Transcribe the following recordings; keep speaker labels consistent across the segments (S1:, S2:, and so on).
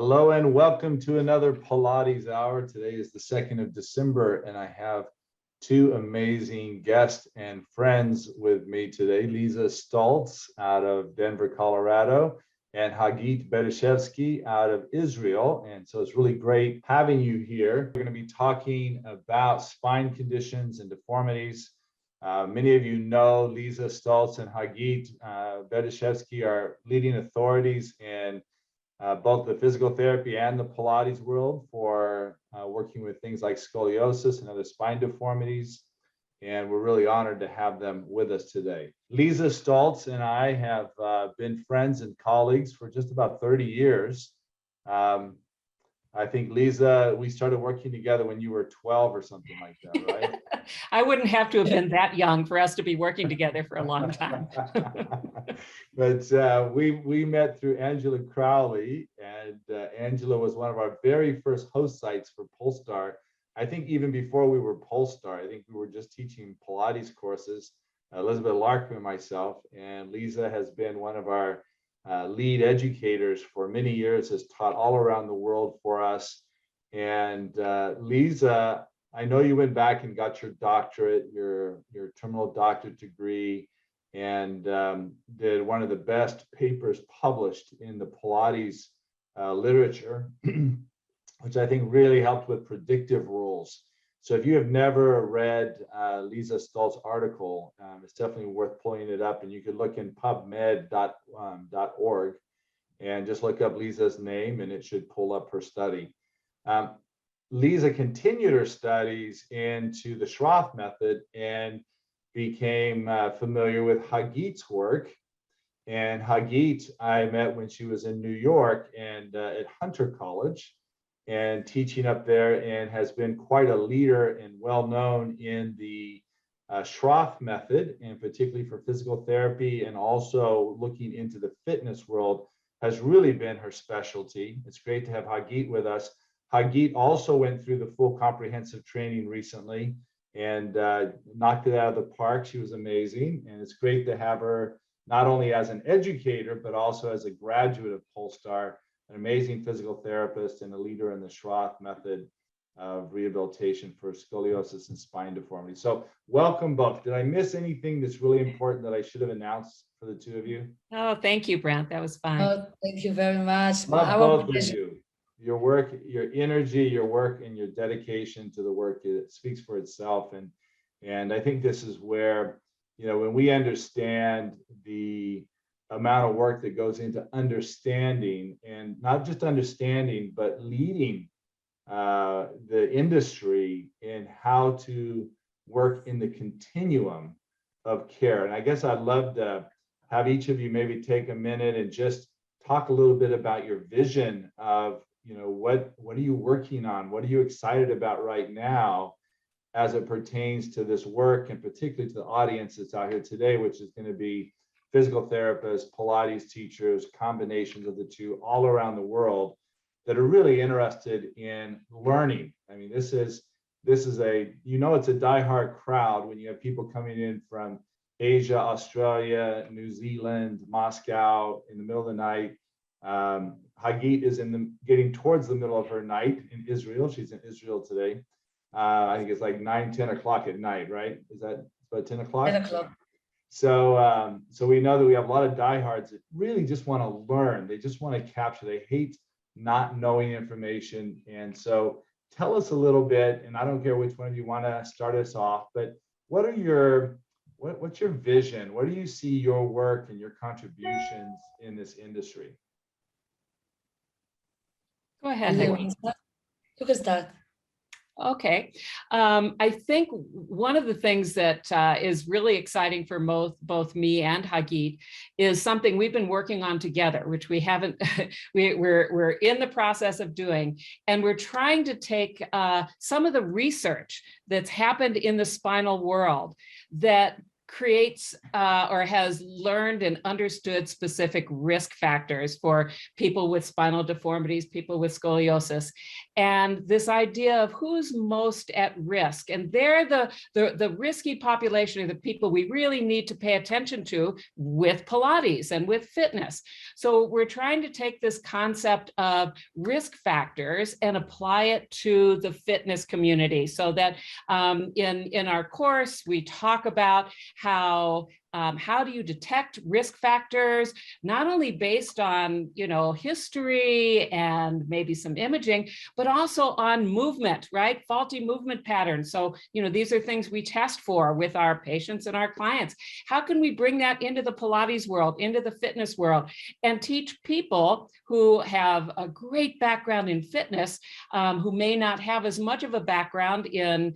S1: Hello and welcome to another Pilates Hour. Today is the 2nd of December and I have two amazing guests and friends with me today. Lise Stolze out of Denver, Colorado, and Hagit Berdishevsky out of Israel. And so it's really great having you here. We're going to be talking about spine conditions and deformities. Many of you know Lise Stolze and Hagit Berdishevsky are leading authorities in both the physical therapy and the Pilates world for working with things like scoliosis and other spine deformities. And we're really honored to have them with us today. Lise Stolze and I have been friends and colleagues for just about 30 years. I think, Lise, we started working together when you were 12 or something like that, right?
S2: I wouldn't have to have been that young for us to be working together for a long time.
S1: But we met through Angela Crowley, and Angela was one of our very first host sites for Polestar. I think even before we were Polestar, I think we were just teaching Pilates courses, Elizabeth Larkin and myself, and Lise has been one of our lead educators for many years, has taught all around the world for us. And Lise, I know you went back and got your doctorate, your terminal doctorate degree, and did one of the best papers published in the Pilates literature, which I think really helped with predictive rules. So if you have never read Lise Stolze's article, it's definitely worth pulling it up, and you could look in pubmed.org and just look up Lisa's name and it should pull up her study. Lise continued her studies into the Schroth method and became familiar with Hagit's work. And Hagit, I met when she was in New York and at Hunter College and teaching up there, and has been quite a leader and well known in the Schroth method, and particularly for physical therapy, and also looking into the fitness world has really been her specialty. It's great to have Hagit with us. Hagit also went through the full comprehensive training recently and knocked it out of the park. She was amazing, and it's great to have her not only as an educator, but also as a graduate of Polestar, an amazing physical therapist and a leader in the Schroth method of rehabilitation for scoliosis and spine deformity. So welcome both. Did I miss anything that's really important that I should have announced for the two of you?
S2: Oh, thank you, Brent. That was fun.
S3: Oh, thank you very much.
S1: Love both of you. Your work, your energy, your work, and your dedication to the work, it speaks for itself. And I think this is where, you know, when we understand the amount of work that goes into understanding, and not just understanding, but leading the industry in how to work in the continuum of care. And I guess I'd love to have each of you maybe take a minute and just talk a little bit about your vision of, you know, what are you working on? What are you excited about right now as it pertains to this work, and particularly to the audience that's out here today, which is going to be physical therapists, Pilates teachers, combinations of the two all around the world that are really interested in learning. I mean, this is a, you know, it's a diehard crowd when you have people coming in from Asia, Australia, New Zealand, Moscow in the middle of the night. Hagit is getting towards the middle of her night in Israel. She's in Israel today. I think it's like 9, 10 o'clock at night, right? Is that about 10 o'clock?
S3: 10 o'clock.
S1: So, so we know that we have a lot of diehards that really just want to learn. They just want to capture. They hate not knowing information. And so tell us a little bit, and I don't care which one of you want to start us off, but what are your, what's your vision? Where do you see your work and your contributions in this industry?
S2: Go ahead.
S3: You can start.
S2: Okay. I think one of the things that is really exciting for both me and Hagit is something we've been working on together, which we haven't, we're in the process of doing, and we're trying to take some of the research that's happened in the spinal world that creates or has learned and understood specific risk factors for people with spinal deformities, people with scoliosis, and this idea of who's most at risk. And they're the risky population are the people we really need to pay attention to with Pilates and with fitness. So we're trying to take this concept of risk factors and apply it to the fitness community, so that in our course, we talk about how do you detect risk factors, not only based on, history and maybe some imaging, but also on movement, right? Faulty movement patterns. So, these are things we test for with our patients and our clients. How can we bring that into the Pilates world, into the fitness world, and teach people who have a great background in fitness, who may not have as much of a background in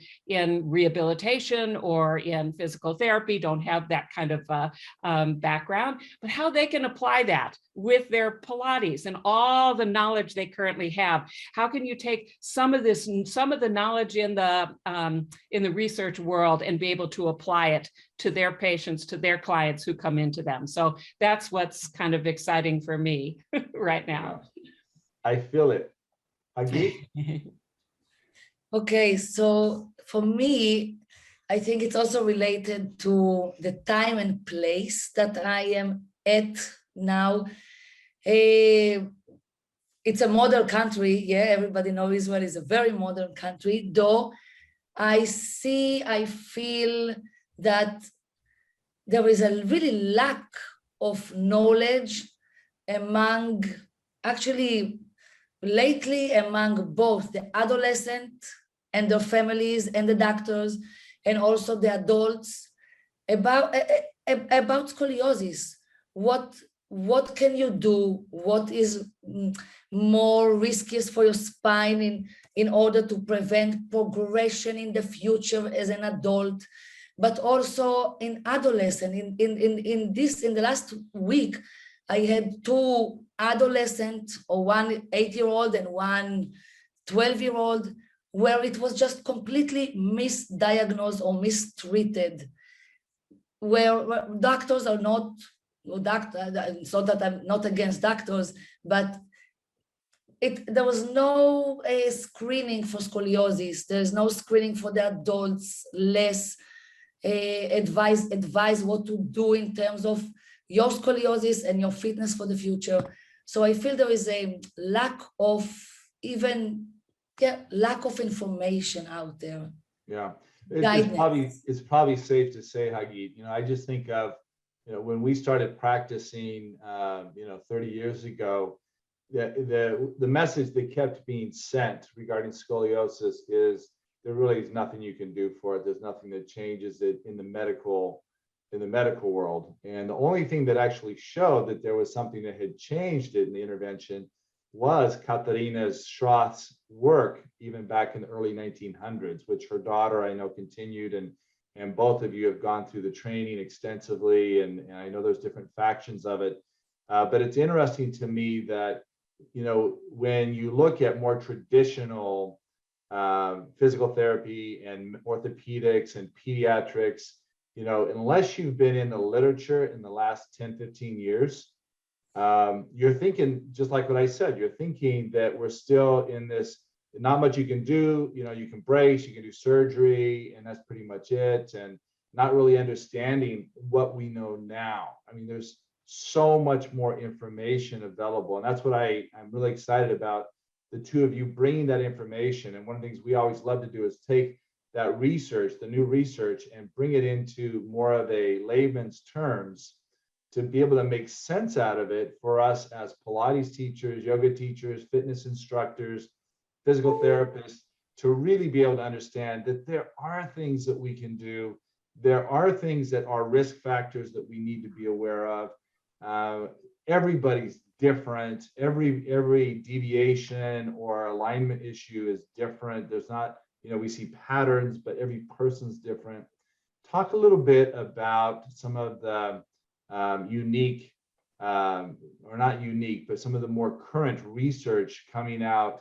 S2: rehabilitation or in physical therapy, don't have that kind of background, but how they can apply that with their Pilates and all the knowledge they currently have. How can you take some of the knowledge in the research world and be able to apply it to their patients, to their clients who come into them? So that's what's kind of exciting for me right now.
S1: I feel it. Hagit?
S3: Okay, so for me, I think it's also related to the time and place that I am at now. It's a modern country. Yeah, everybody knows Israel is a very modern country, though I feel that there is a really lack of knowledge lately among both the adolescent and their families and the doctors, and also the adults about scoliosis. What can you do? What is more risky for your spine in order to prevent progression in the future as an adult, but also in adolescent. In the last week, I had two adolescents, or one 8-year-old and one 12-year-old, where it was just completely misdiagnosed or mistreated, where doctors are not, it's not that I'm not against doctors, but there was no screening for scoliosis. There's no screening for the adults, less advise what to do in terms of your scoliosis and your fitness for the future. So I feel there is a lack of information out there.
S1: Yeah, it's probably safe to say, Hagit, I just think of, when we started practicing, 30 years ago, the message that kept being sent regarding scoliosis is there really is nothing you can do for it. There's nothing that changes it in the medical world. And the only thing that actually showed that there was something that had changed it in the intervention was Katarina Schroth's work, even back in the early 1900s, which her daughter, I know, continued, and both of you have gone through the training extensively, and I know there's different factions of it. But it's interesting to me that, when you look at more traditional physical therapy and orthopedics and pediatrics, unless you've been in the literature in the last 10, 15 years, you're thinking, just like what I said, you're thinking that we're still in this, not much you can do, you can brace, you can do surgery, and that's pretty much it, and not really understanding what we know now. I mean, there's so much more information available, and that's what I'm really excited about, the two of you bringing that information. And one of the things we always love to do is take that research, the new research, and bring it into more of a layman's terms to be able to make sense out of it for us as Pilates teachers, yoga teachers, fitness instructors, physical therapists, to really be able to understand that there are things that we can do. There are things that are risk factors that we need to be aware of. Everybody's different. Every deviation or alignment issue is different. There's not, we see patterns, but every person's different. Talk a little bit about some of the unique, or not unique, but some of the more current research coming out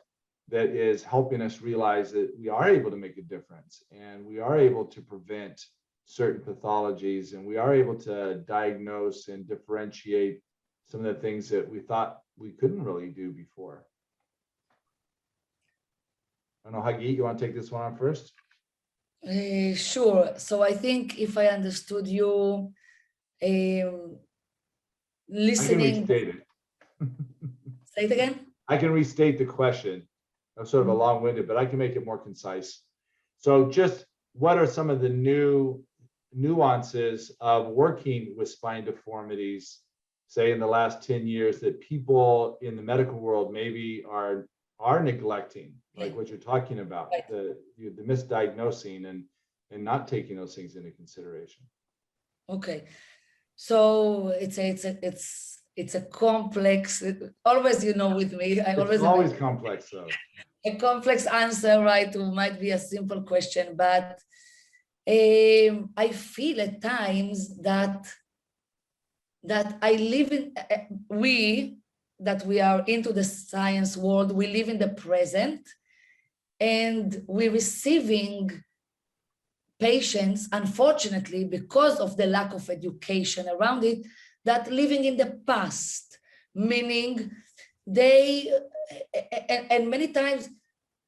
S1: that is helping us realize that we are able to make a difference, and we are able to prevent certain pathologies, and we are able to diagnose and differentiate some of the things that we thought we couldn't really do before. I don't know, Hagit, you want to take this one on first?
S3: Sure. So I think if I understood you, listening.
S1: I can restate it.
S3: Say it again.
S1: I can restate the question. I'm sort of a long-winded, but I can make it more concise. So just what are some of the new nuances of working with spine deformities, say in the last 10 years, that people in the medical world maybe are neglecting, like what you're talking about, the misdiagnosing and not taking those things into consideration?
S3: Okay, so it's a complex. Always, with me,
S1: It's always complex, though.
S3: A complex answer, right? It might be a simple question, but I feel at times that I live in we are into the science world. We live in the present, and we're receiving patients, unfortunately, because of the lack of education around it, that living in the past, meaning they, and many times,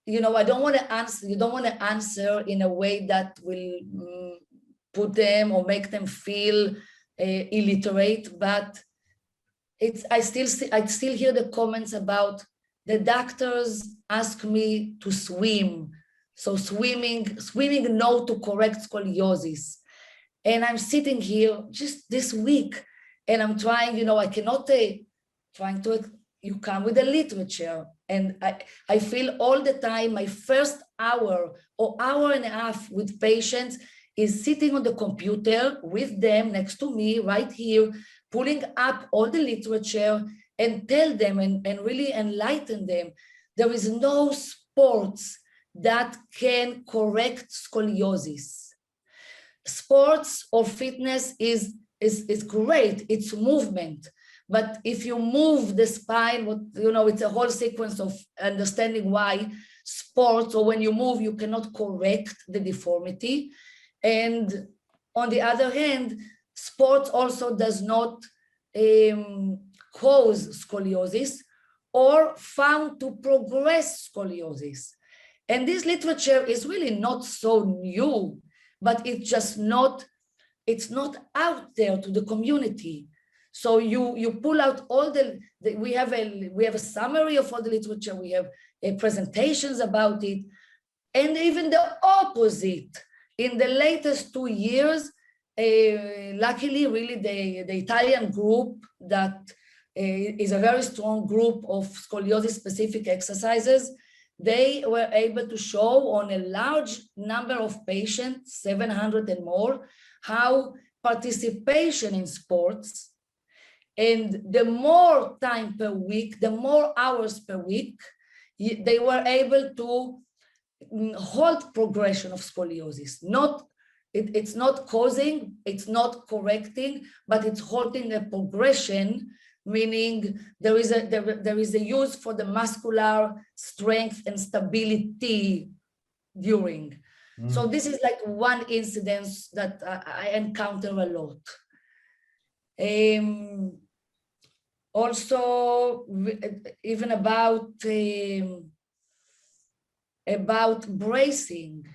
S3: I don't want to answer, you don't want to answer in a way that will put them or make them feel illiterate, but I still hear the comments about the doctors ask me to swim. So swimming no to correct scoliosis. And I'm sitting here just this week and I'm trying, I cannot trying to, you come with the literature. And I feel all the time my first hour or hour and a half with patients is sitting on the computer with them next to me right here, pulling up all the literature and tell them and really enlighten them. There is no sports that can correct scoliosis. Sports or fitness is great, it's movement. But if you move the spine, it's a whole sequence of understanding why sports, or when you move, you cannot correct the deformity. And on the other hand, sports also does not cause scoliosis or found to progress scoliosis. And this literature is really not so new, but it's not out there to the community. So you pull out all we have a summary of all the literature, we have presentations about it, and even the opposite. In the latest 2 years, luckily, really the Italian group that is a very strong group of scoliosis-specific exercises, they were able to show on a large number of patients, 700 and more, how participation in sports, and the more time per week, the more hours per week, they were able to halt progression of scoliosis. It's not causing, it's not correcting, but it's halting a progression, meaning there is a use for the muscular strength and stability during. So this is like one incidence that I encounter a lot. Also, even about bracing.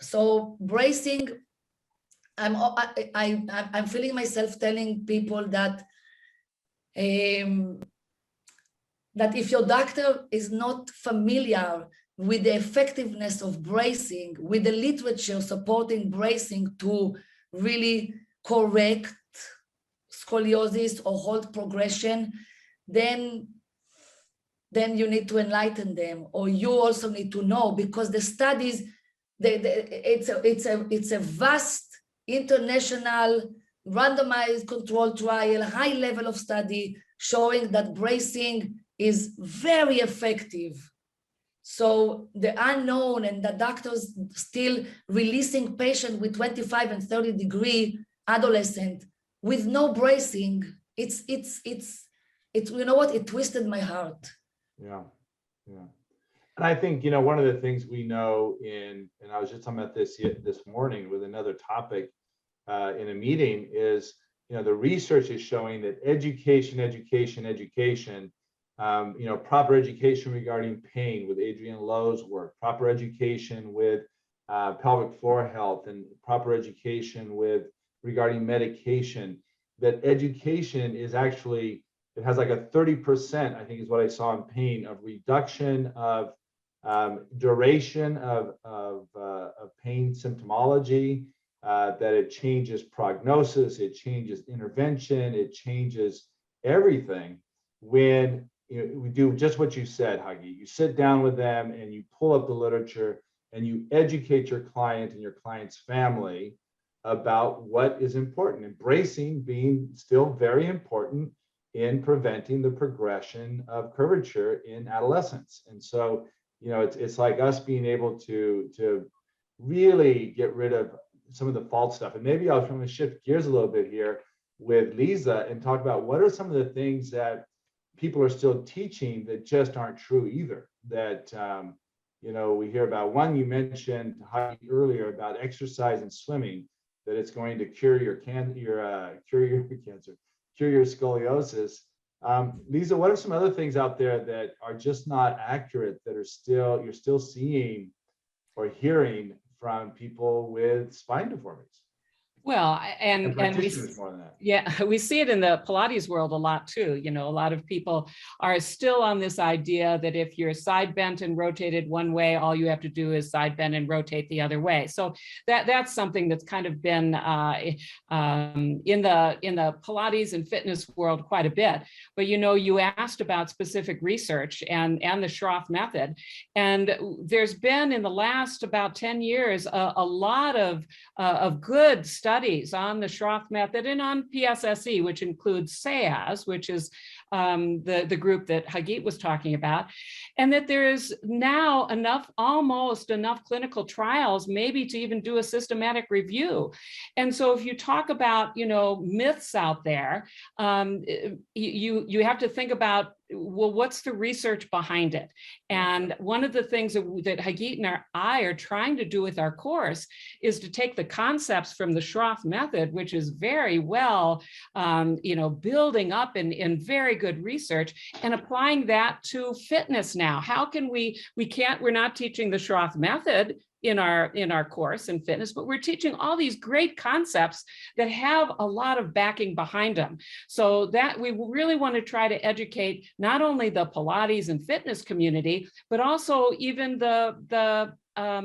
S3: So bracing, I'm feeling myself telling people that that if your doctor is not familiar with the effectiveness of bracing, with the literature supporting bracing to really correct scoliosis or halt progression, then you need to enlighten them, or you also need to know, because the studies, it's a vast international randomized controlled trial, high level of study showing that bracing is very effective. So the unknown, and the doctors still releasing patients with 25 and 30 degree adolescent with no bracing, it's you know what, it twisted my heart.
S1: Yeah, yeah. And I think, one of the things we know and I was just talking about this morning with another topic in a meeting is, the research is showing that education, proper education regarding pain with Adrienne Lowe's work, proper education with pelvic floor health, and proper education regarding medication, that education is actually, it has like a 30%, I think is what I saw in pain, of reduction of duration of pain symptomology, that it changes prognosis, it changes intervention, it changes everything when we do just what you said, Hagit. You sit down with them and you pull up the literature and you educate your client and your client's family about what is important, and bracing being still very important in preventing the progression of curvature in adolescence. And so, it's like us being able to really get rid of some of the false stuff. And maybe I'm going to shift gears a little bit here with Lise and talk about what are some of the things that people are still teaching that just aren't true either. That we hear about. One, you mentioned earlier about exercise and swimming, that it's going to cure your cancer, cure your scoliosis. Lise, what are some other things out there that are just not accurate, that are you're still seeing or hearing from people with spine deformities?
S2: Well, and
S1: practitioners more than that.
S2: Yeah, we see it in the Pilates world a lot too. A lot of people are still on this idea that if you're side bent and rotated one way, all you have to do is side bend and rotate the other way. So that's something that's kind of been in the Pilates and fitness world quite a bit. But you asked about specific research and the Schroth method, and there's been in the last about 10 years a lot of good studies on the Schroth method and on PSSE, which includes SEAS, which is the group that Hagit was talking about, and that there is now almost enough clinical trials maybe to even do a systematic review. And so if you talk about, myths out there, you have to think about, well, what's the research behind it? And one of the things that Hagit and I are trying to do with our course is to take the concepts from the Schroth method, which is very well, building up in very good research, and applying that to fitness now. How can we're not teaching the Schroth method in our course in fitness, but we're teaching all these great concepts that have a lot of backing behind them. So that we really want to try to educate not only the Pilates and fitness community, but also even the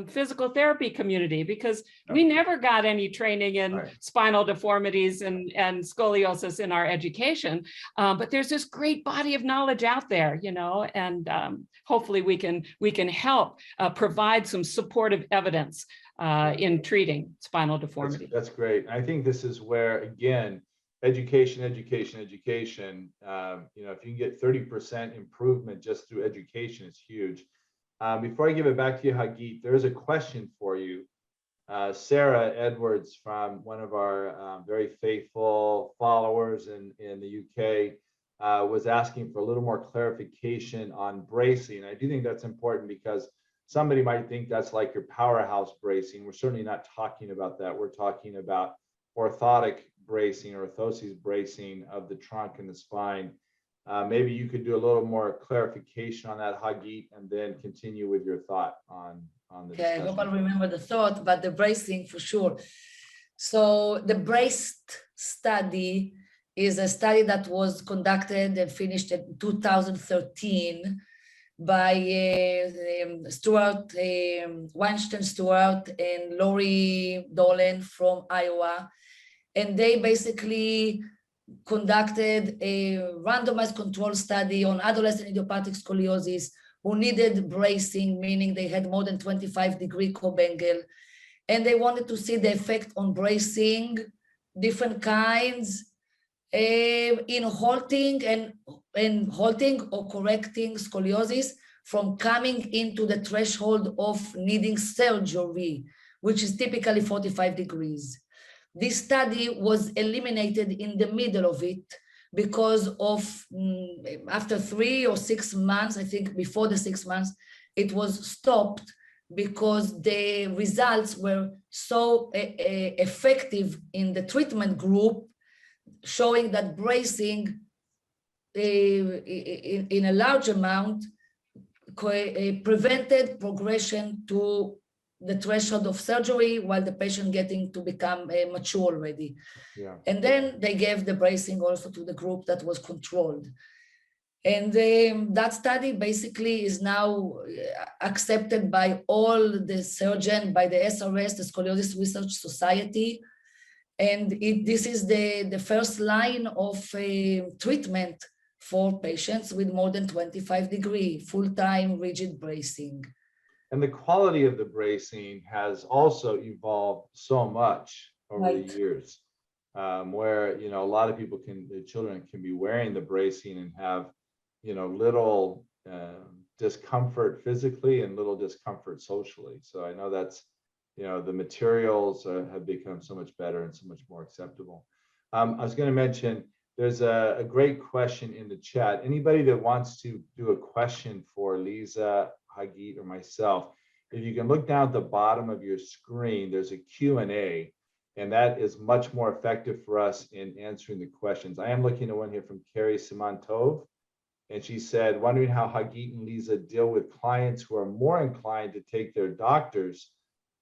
S2: physical therapy community, because we never got any training in spinal deformities and scoliosis in our education. But there's this great body of knowledge out there, and hopefully we can help provide some supportive evidence in treating spinal deformity.
S1: That's great. I think this is where, again, education. If you can get 30% improvement just through education, it's huge. Before I give it back to you, Hagit, there is a question for you. Sarah Edwards, from one of our very faithful followers in the UK, was asking for a little more clarification on bracing. I do think that's important, because somebody might think that's like your powerhouse bracing. We're certainly not talking about that. We're talking about orthotic bracing, or orthosis bracing of the trunk and the spine. Maybe you could do a little more clarification on that, Hagit, and then continue with your thought on the discussion.
S3: I hope I'll remember the thought, but the bracing for sure. So the braced study is a study that was conducted and finished in 2013 by Weinstein Stewart and Lori Dolan from Iowa. And they basically conducted a randomized control study on adolescent idiopathic scoliosis who needed bracing, meaning they had more than 25-degree Cobb angle. And they wanted to see the effect on bracing, different kinds, in halting or correcting scoliosis from coming into the threshold of needing surgery, which is typically 45 degrees. This study was eliminated in the middle of it because of, after 3 or 6 months, I think before the 6 months, it was stopped because the results were so effective in the treatment group, showing that bracing in a large amount prevented progression to the threshold of surgery while the patient getting to become mature already.
S1: Yeah.
S3: And then they gave the bracing also to the group that was controlled. And that study basically is now accepted by all the surgeons, by the SRS, the Scoliosis Research Society. And this is the first line of treatment for patients with more than 25-degree full-time rigid bracing.
S1: And the quality of the bracing has also evolved so much over
S3: Right.
S1: the years, where, you know, a lot of people the children can be wearing the bracing and have, you know, little discomfort physically and little discomfort socially. So I know that's, you know, the materials have become so much better and so much more acceptable. I was going to mention, there's a great question in the chat. Anybody that wants to do a question for Lisa, Hagit, or myself, if you can look down at the bottom of your screen, there's a Q&A, and that is much more effective for us in answering the questions. I am looking at one here from Carrie Simantov, and she said, wondering how Hagit and Lisa deal with clients who are more inclined to take their doctor's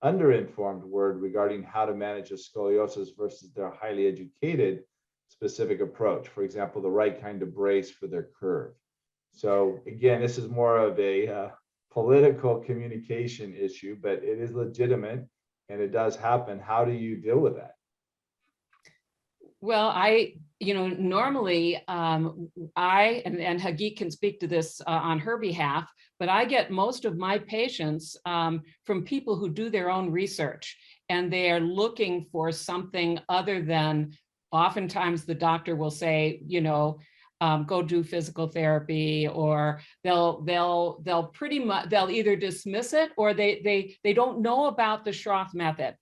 S1: underinformed word regarding how to manage a scoliosis versus their highly educated specific approach. For example, the right kind of brace for their curve. So again, this is more of a political communication issue, but it is legitimate and it does happen. How do you deal with that?
S2: Well, normally I, and Hagit can speak to this on her behalf, but I get most of my patients from people who do their own research, and they are looking for something other than, oftentimes the doctor will say, you know, go do physical therapy, or they'll pretty much, they'll either dismiss it or they don't know about the Schroth method.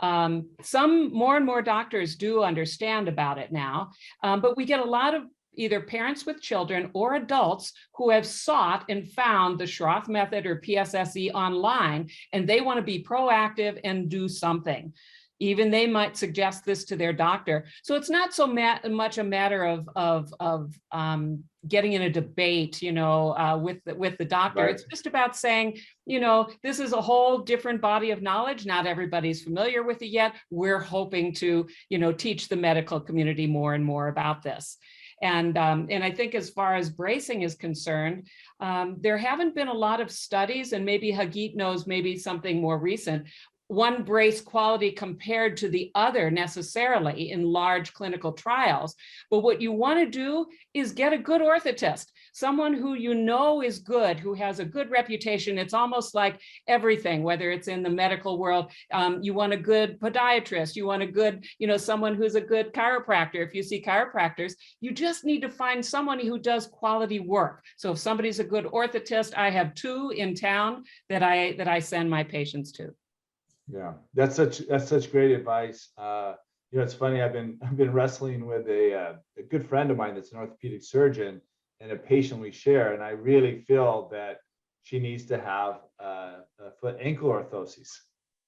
S2: Some more and more doctors do understand about it now, but we get a lot of either parents with children or adults who have sought and found the Schroth method or PSSE online, and they want to be proactive and do something. Even they might suggest this to their doctor. So it's not so much a matter of getting in a debate, you know, with the doctor. Right. It's just about saying, you know, this is a whole different body of knowledge. Not everybody's familiar with it yet. We're hoping to, you know, teach the medical community more and more about this. And I think as far as bracing is concerned, there haven't been a lot of studies, and maybe Hagit knows maybe something more recent, one brace quality compared to the other necessarily in large clinical trials. But what you want to do is get a good orthotist, someone who you know is good, who has a good reputation. It's almost like everything, whether it's in the medical world, you want a good podiatrist, you want a good, you know, someone who's a good chiropractor. If you see chiropractors, you just need to find someone who does quality work. So if somebody's a good orthotist, I have two in town that I send my patients to.
S1: Yeah, that's such great advice. You know, it's funny. I've been wrestling with a good friend of mine that's an orthopedic surgeon and a patient we share, and I really feel that she needs to have a foot ankle orthosis.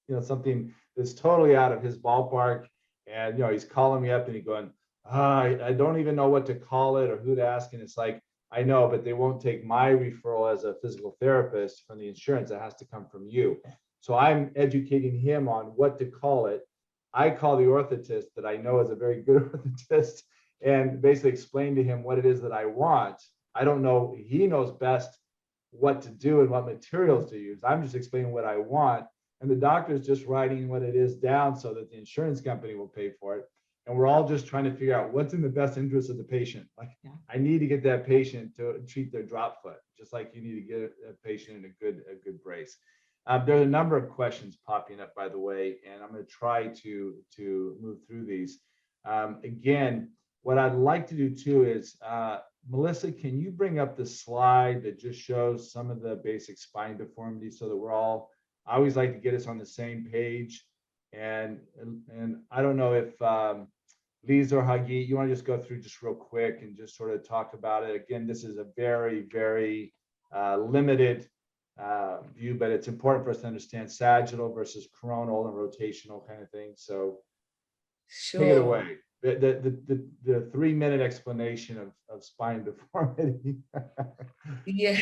S1: You know, something that's totally out of his ballpark. And you know, he's calling me up and he's going, I don't even know what to call it or who to ask. And it's like, I know, but they won't take my referral as a physical therapist from the insurance. It has to come from you. So I'm educating him on what to call it. I call the orthotist that I know is a very good orthotist and basically explain to him what it is that I want. I don't know, he knows best what to do and what materials to use. I'm just explaining what I want. And the doctor's just writing what it is down so that the insurance company will pay for it. And we're all just trying to figure out what's in the best interest of the patient. Like, I need to get that patient to treat their drop foot, just like you need to get a patient in a good brace. There are a number of questions popping up, by the way, and I'm going to try to move through these. Again, what I'd like to do too is, Melissa, can you bring up the slide that just shows some of the basic spine deformities so that we're all, I always like to get us on the same page. And I don't know if Lise or Hagit, you want to just go through just real quick and just sort of talk about it. Again, this is a very, very limited view, but it's important for us to understand sagittal versus coronal and rotational kind of thing. So take it
S3: Sure.
S1: away. The 3-minute explanation of spine deformity.
S3: Yeah.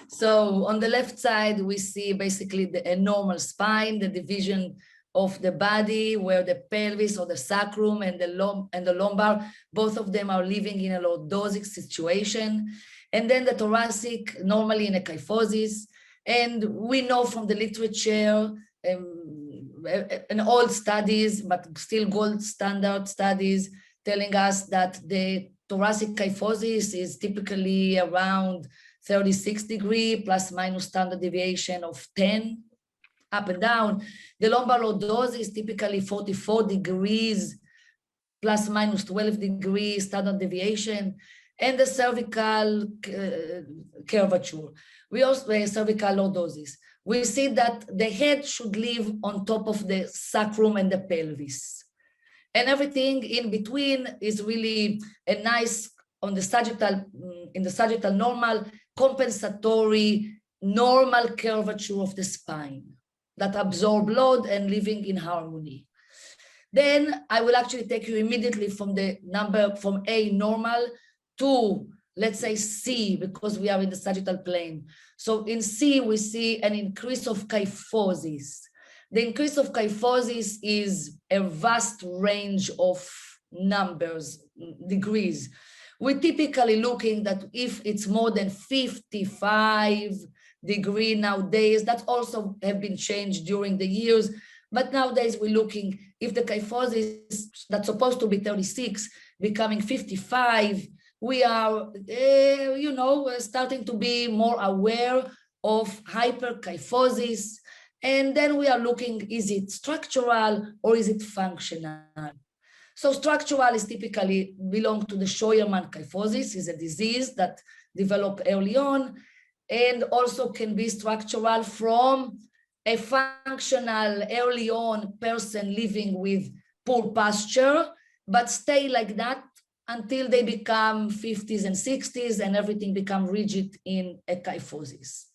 S3: So on the left side, we see basically a normal spine, the division of the body where the pelvis or the sacrum and the lumbar, both of them are living in a lordosic situation. And then the thoracic, normally in a kyphosis. And we know from the literature, and old studies, but still gold standard studies, telling us that the thoracic kyphosis is typically around 36 degrees plus minus standard deviation of 10 up and down. The lumbar lordosis is typically 44 degrees plus minus 12 degrees standard deviation, and the cervical curvature. We also cervical lordosis. We see that the head should live on top of the sacrum and the pelvis. And everything in between is really a nice, on the sagittal, in the sagittal normal, compensatory, normal curvature of the spine that absorb load and living in harmony. Then I will actually take you immediately from the number from A normal to, let's say, C, because we are in the sagittal plane. So in C, we see an increase of kyphosis. The increase of kyphosis is a vast range of numbers, degrees. We're typically looking that if it's more than 55 degrees nowadays, that also have been changed during the years. But nowadays we're looking if the kyphosis that's supposed to be 36 becoming 55, we are, starting to be more aware of hyperkyphosis. And then we are looking, is it structural or is it functional? So structural is typically belong to the Scheuermann kyphosis, is a disease that developed early on, and also can be structural from a functional early on person living with poor posture, but stay like that until they become 50s and 60s and everything become rigid in a kyphosis.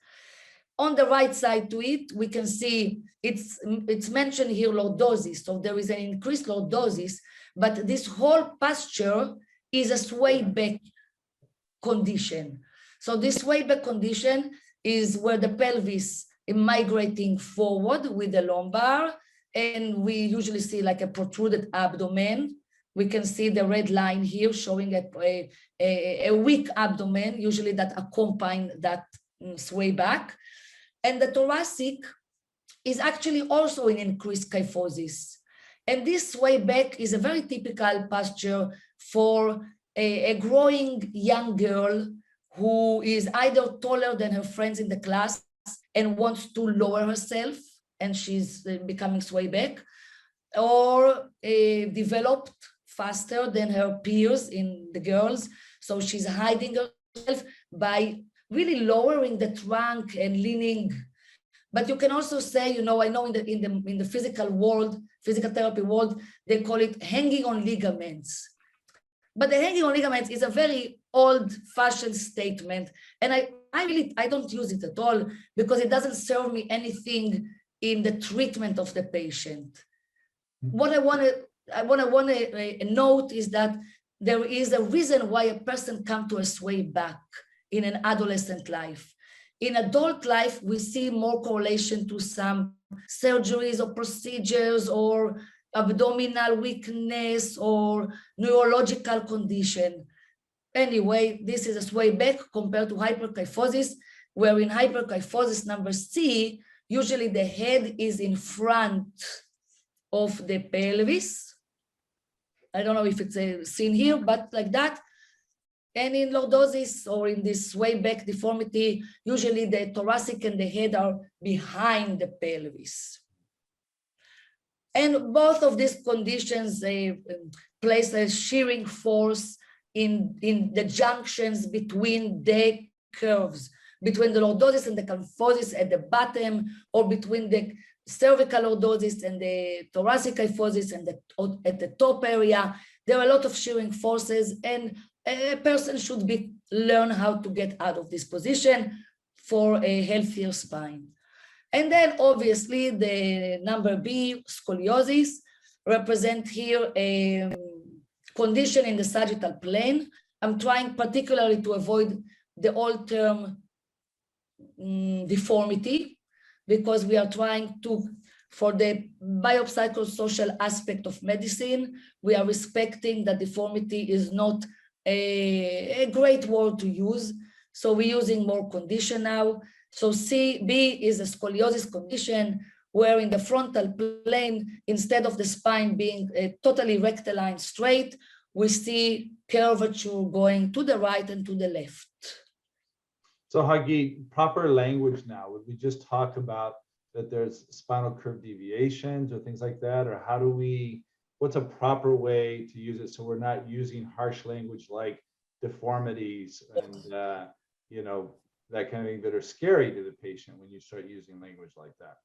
S3: On the right side to it, we can see it's mentioned here lordosis. So there is an increased lordosis, but this whole posture is a swayback condition. So this swayback condition is where the pelvis is migrating forward with the lumbar, and we usually see like a protruded abdomen. We can see the red line here showing a weak abdomen, usually that accompany that sway back. And the thoracic is actually also in increased kyphosis. And this sway back is a very typical posture for a growing young girl who is either taller than her friends in the class and wants to lower herself, and she's becoming sway back, or developed faster than her peers in the girls. So she's hiding herself by really lowering the trunk and leaning. But you can also say, I know in the physical world, physical therapy world, they call it hanging on ligaments. But the hanging on ligaments is a very old-fashioned statement, and I don't use it at all because it doesn't serve me anything in the treatment of the patient. What I want to note is that there is a reason why a person comes to a sway back in an adolescent life. In adult life, we see more correlation to some surgeries or procedures or abdominal weakness or neurological condition. Anyway, this is a sway back compared to hyperkyphosis, where in hyperkyphosis number C, usually the head is in front of the pelvis. I don't know if it's seen here, but like that. And in lordosis or in this sway back deformity, usually the thoracic and the head are behind the pelvis. And both of these conditions place a shearing force in the junctions between the curves, between the lordosis and the kyphosis at the bottom, or between the cervical lordosis and the thoracic kyphosis and at the top area. There are a lot of shearing forces, and a person should learn how to get out of this position. for a healthier spine. And then obviously the number B, scoliosis, represent here a condition in the sagittal plane. I'm trying particularly to avoid the old term deformity, because we are trying to, for the biopsychosocial aspect of medicine, we are respecting that deformity is not a great word to use. So we're using more condition now. So B is a scoliosis condition where in the frontal plane, instead of the spine being totally rectilinear straight, we see curvature going to the right and to the left.
S1: So Hagit, proper language now, would we just talk about that there's spinal curve deviations or things like that? Or how do we, what's a proper way to use it so we're not using harsh language like deformities and, you know, that kind of thing that are scary to the patient when you start using language like that?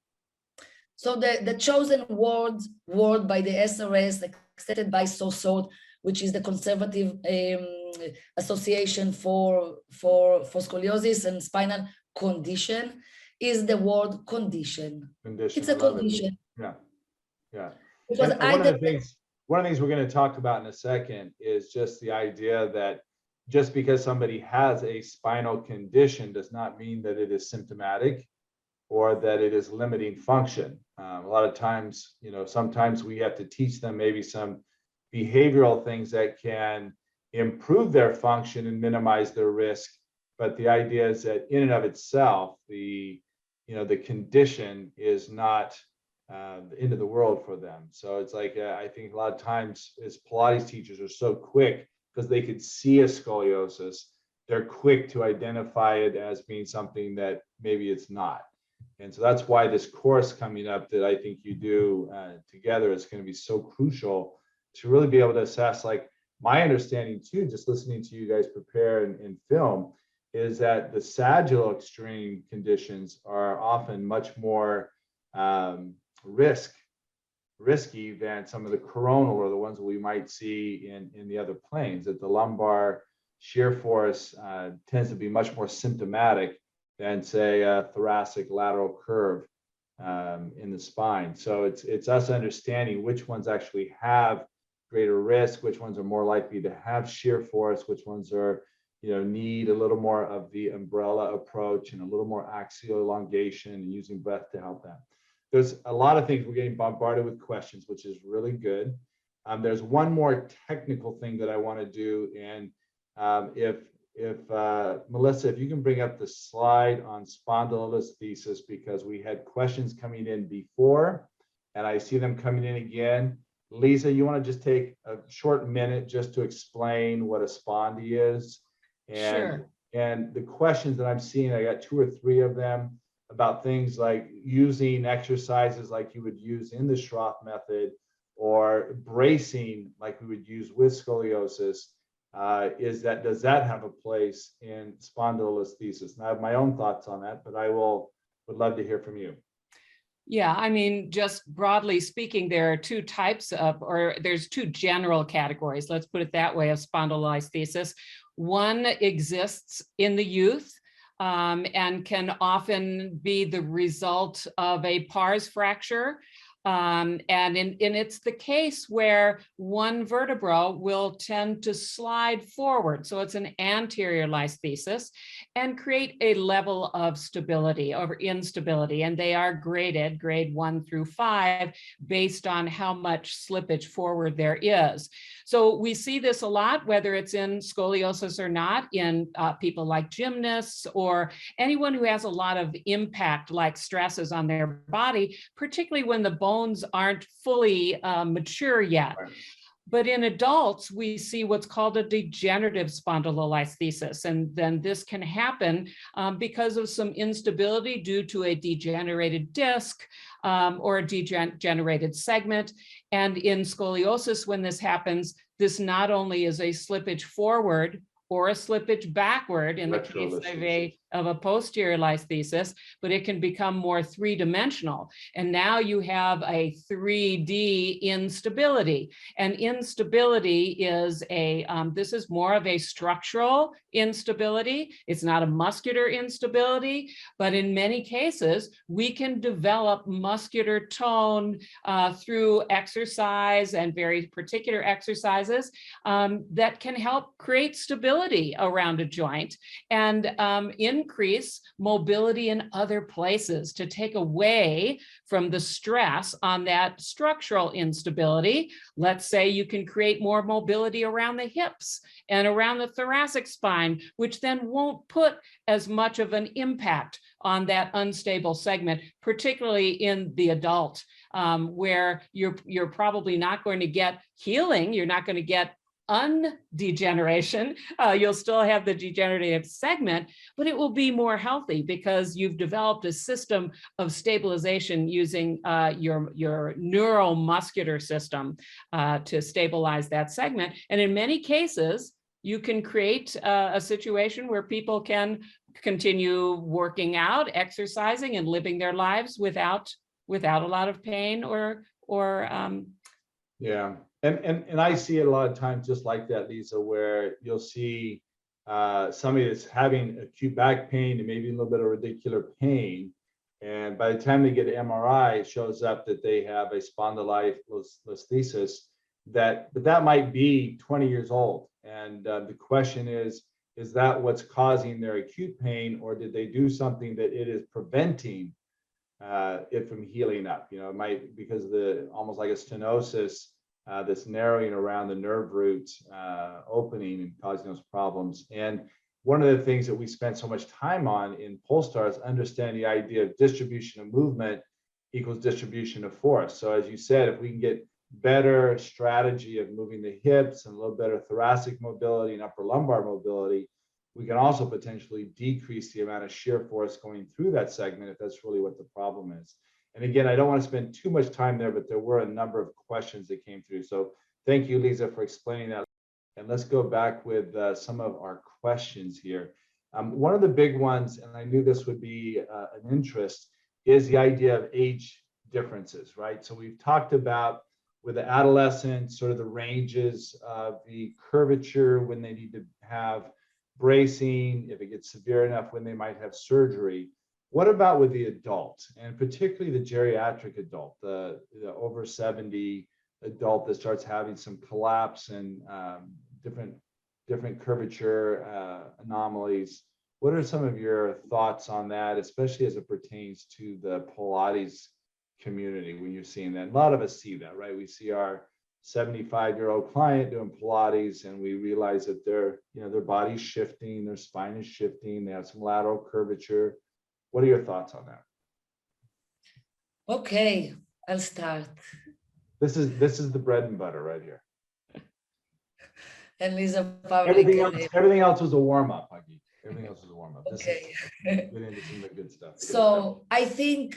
S3: So the chosen word by the SRS, accepted by SOSOT, which is the conservative association for scoliosis and spinal condition, is the word condition.
S1: Condition.
S3: It's a condition.
S1: Yeah, yeah.
S3: Because
S1: And one of the things we're going to talk about in a second is just the idea that just because somebody has a spinal condition does not mean that it is symptomatic or that it is limiting function. A lot of times, you know, sometimes we have to teach them maybe some behavioral things that can improve their function and minimize their risk. But the idea is that in and of itself, the condition is not the end of the world for them. So it's like, I think a lot of times as Pilates teachers are so quick because they could see a scoliosis, they're quick to identify it as being something that maybe it's not. And so that's why this course coming up that I think you do together is going to be so crucial to really be able to assess. Like my understanding too, just listening to you guys prepare and film, is that the sagittal extreme conditions are often much more risky than some of the coronal or the ones that we might see in the other planes, that the lumbar shear force tends to be much more symptomatic than say a thoracic lateral curve in the spine. So it's us understanding which ones actually have greater risk, which ones are more likely to have shear force, which ones are, you know, need a little more of the umbrella approach and a little more axial elongation and using breath to help them. There's a lot of things we're getting bombarded with questions, which is really good. There's one more technical thing that I want to do, and if Melissa, if you can bring up the slide on spondylolisthesis, because we had questions coming in before, and I see them coming in again. Lisa, you want to just take a short minute just to explain what a spondy is? And,
S2: sure.
S1: And the questions that I'm seeing, I got 2 or 3 of them about things like using exercises like you would use in the Schroth method, or bracing like we would use with scoliosis. Does that have a place in spondylolisthesis? And I have my own thoughts on that, but would love to hear from you.
S2: Yeah, I mean, just broadly speaking, there are 2 types of, or there's 2 general categories, let's put it that way, of spondylolisthesis. One exists in the youth and can often be the result of a pars fracture. And it's the case where one vertebra will tend to slide forward. So it's an anterior listhesis and create a level of stability or instability. And they are graded, grade 1 through 5, based on how much slippage forward there is. So we see this a lot, whether it's in scoliosis or not, in people like gymnasts or anyone who has a lot of impact like stresses on their body, particularly when the bones aren't fully mature yet.
S1: Right.
S2: But in adults, we see what's called a degenerative spondylolisthesis. And then this can happen because of some instability due to a degenerated disc or a degenerated segment. And in scoliosis, when this happens, this not only is a slippage forward or a slippage backward in the case of a posterior listhesis, but it can become more three-dimensional. And now you have a 3D instability. And instability is this is more of a structural instability. It's not a muscular instability, but in many cases, we can develop muscular tone through exercise and very particular exercises that can help create stability around a joint and increase mobility in other places to take away from the stress on that structural instability. Let's say you can create more mobility around the hips and around the thoracic spine, which then won't put as much of an impact on that unstable segment, particularly in the adult, where you're probably not going to get healing, you're not going to get undegeneration. You'll still have the degenerative segment, but it will be more healthy because you've developed a system of stabilization using your neuromuscular system to stabilize that segment. And in many cases, you can create a situation where people can continue working out, exercising, and living their lives without a lot of pain or
S1: yeah. And I see it a lot of times just like that, Lisa, where you'll see somebody that's having acute back pain and maybe a little bit of radicular pain. And by the time they get an MRI, it shows up that they have a spondylolisthesis but that might be 20 years old. And the question is that what's causing their acute pain, or did they do something that it is preventing it from healing up? You know, it might, because of the almost like a stenosis, that's narrowing around the nerve root opening and causing those problems. And one of the things that we spent so much time on in Polestar is understanding the idea of distribution of movement equals distribution of force. So as you said, if we can get better strategy of moving the hips and a little better thoracic mobility and upper lumbar mobility, we can also potentially decrease the amount of shear force going through that segment if that's really what the problem is. And again, I don't want to spend too much time there, but there were a number of questions that came through. So thank you, Lisa, for explaining that. And let's go back with some of our questions here. One of the big ones, and I knew this would be an interest, is the idea of age differences, right? So we've talked about with the adolescents, sort of the ranges of the curvature when they need to have bracing, if it gets severe enough, when they might have surgery. What about with the adult, and particularly the geriatric adult, the over 70 adult that starts having some collapse and different curvature anomalies? What are some of your thoughts on that, especially as it pertains to the Pilates community when you're seeing that? A lot of us see that, right? We see our 75-year-old client doing Pilates, and we realize that their body's shifting, their spine is shifting, they have some lateral curvature. What are your thoughts on that?
S3: Okay, I'll start.
S1: This is the bread and butter right here.
S3: And Lisa probably
S1: everything else was a warm-up, Hagit. Everything else was a warm-up.
S3: Okay.
S1: Get into some of the good stuff.
S3: So I think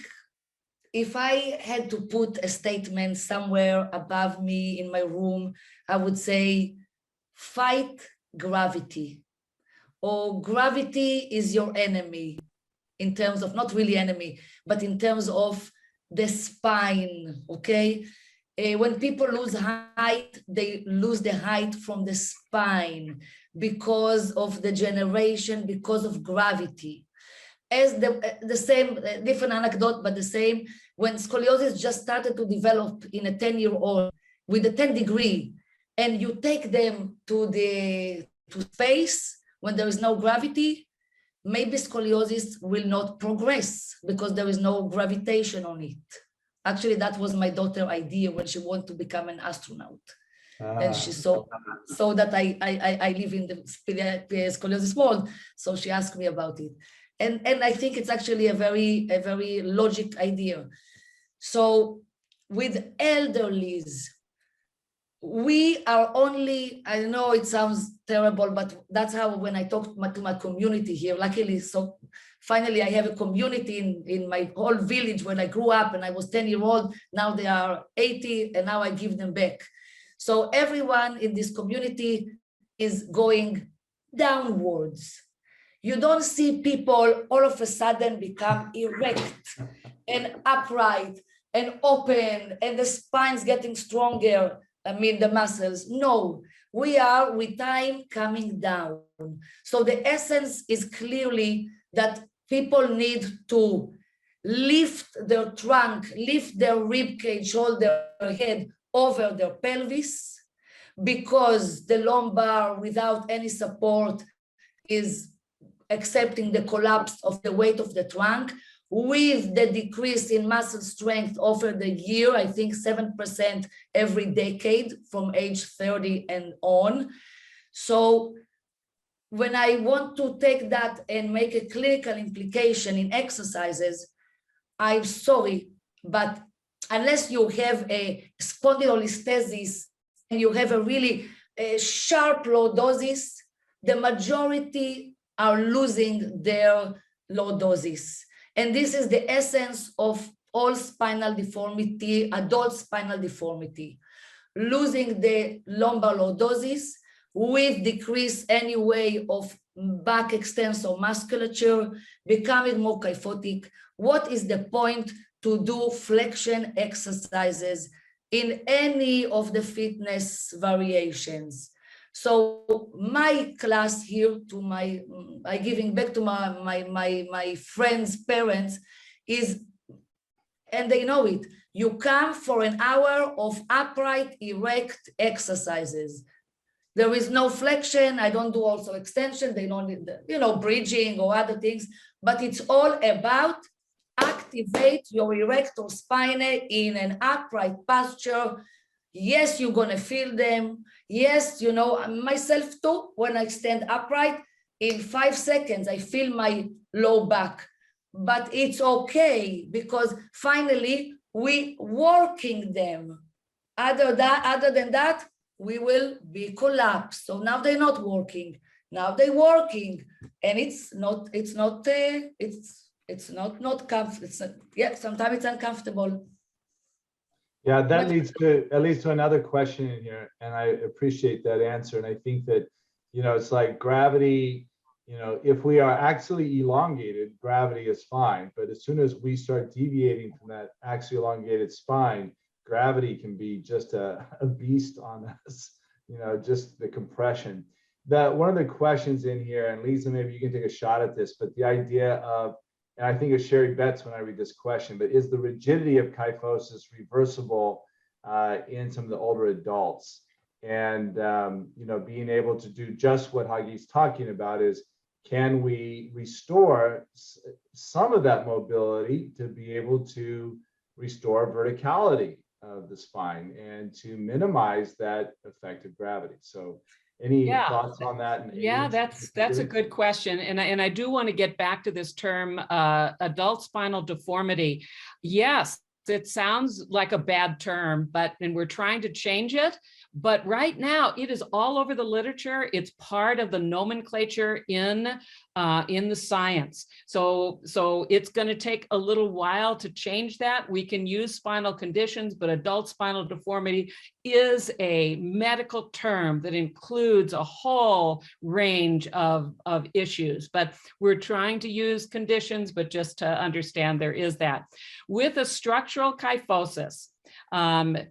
S3: if I had to put a statement somewhere above me in my room, I would say, fight gravity, or gravity is your enemy, in terms of, not really enemy, but in terms of the spine, okay? When people lose height, they lose the height from the spine because of the generation, because of gravity. As the same, different anecdote, but the same, when scoliosis just started to develop in a 10-year-old with a 10 degree, and you take them to space when there is no gravity, maybe scoliosis will not progress because there is no gravitation on it. Actually, that was my daughter's idea when she wanted to become an astronaut. And she saw that I live in the scoliosis world, so she asked me about it. And I think it's actually a very logic idea. So with elderlies, we are only, I know it sounds terrible, but that's how, when I talk to my community here, luckily, so finally I have a community in my whole village when I grew up and I was 10-year-old, now they are 80 and now I give them back. So everyone in this community is going downwards. You don't see people all of a sudden become erect and upright and open and the spine's getting stronger, the muscles. No, we are with time coming down. So the essence is clearly that people need to lift their trunk, lift their rib cage, hold their head over their pelvis, because the lumbar without any support is accepting the collapse of the weight of the trunk. With the decrease in muscle strength over the year, I think 7% every decade from age 30 and on. So when I want to take that and make a clinical implication in exercises, I'm sorry, but unless you have a spondylolisthesis and you have a really sharp lordosis, the majority are losing their lordosis. And this is the essence of all spinal deformity, adult spinal deformity. Losing the lumbar lordosis with decrease anyway of back extensor musculature, becoming more kyphotic. What is the point to do flexion exercises in any of the fitness variations? So my class here to I giving back to my friends' parents is, and they know it, you come for an hour of upright, erect exercises. There is no flexion. I don't do also extension. They don't need, bridging or other things, but it's all about activate your erector spine in an upright posture. Yes, you're gonna feel them. Yes, myself too, when I stand upright, in 5 seconds, I feel my low back, but it's okay because finally we working them. Other than that, we will be collapsed. So now they're not working. Now they're working, and it's not comfortable. Yeah, sometimes it's uncomfortable.
S1: Yeah, that leads to at least to another question in here, and I appreciate that answer. And I think that, it's like gravity, if we are axially elongated, gravity is fine. But as soon as we start deviating from that axially elongated spine, gravity can be just a beast on us, just the compression. One of the questions in here, and Lisa, maybe you can take a shot at this, but the idea of, and I think of Sherry Betts when I read this question, but is the rigidity of kyphosis reversible in some of the older adults? And, being able to do just what Hagit's talking about is, can we restore some of that mobility to be able to restore verticality of the spine and to minimize that effect of gravity? So any thoughts on that?
S2: Yeah, that's a good question. And I do want to get back to this term, adult spinal deformity. Yes, it sounds like a bad term, and we're trying to change it. But right now, it is all over the literature. It's part of the nomenclature in the science. So it's going to take a little while to change that. We can use spinal conditions, but adult spinal deformity is a medical term that includes a whole range of issues. But we're trying to use conditions, but just to understand there is that. With a structural kyphosis,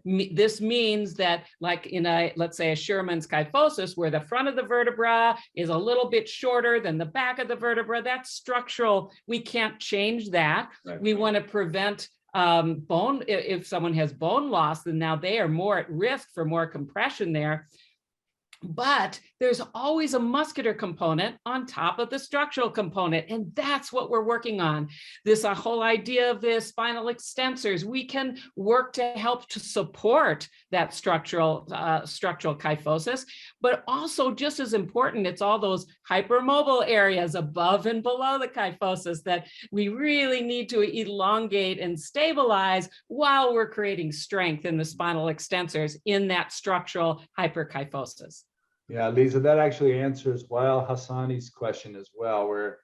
S2: this means that, like in let's say a Sherman's kyphosis, where the front of the vertebra is a little bit shorter than the back of the vertebra, that's structural. We can't change that. Right. We want to prevent bone. If someone has bone loss, then now they are more at risk for more compression there. But there's always a muscular component on top of the structural component, and that's what we're working on. This whole idea of the spinal extensors, we can work to help to support that structural kyphosis, but also just as important, it's all those hypermobile areas above and below the kyphosis that we really need to elongate and stabilize while we're creating strength in the spinal extensors in that structural hyperkyphosis.
S1: Yeah, Lisa, that actually answers Wael Hassani's question as well. We're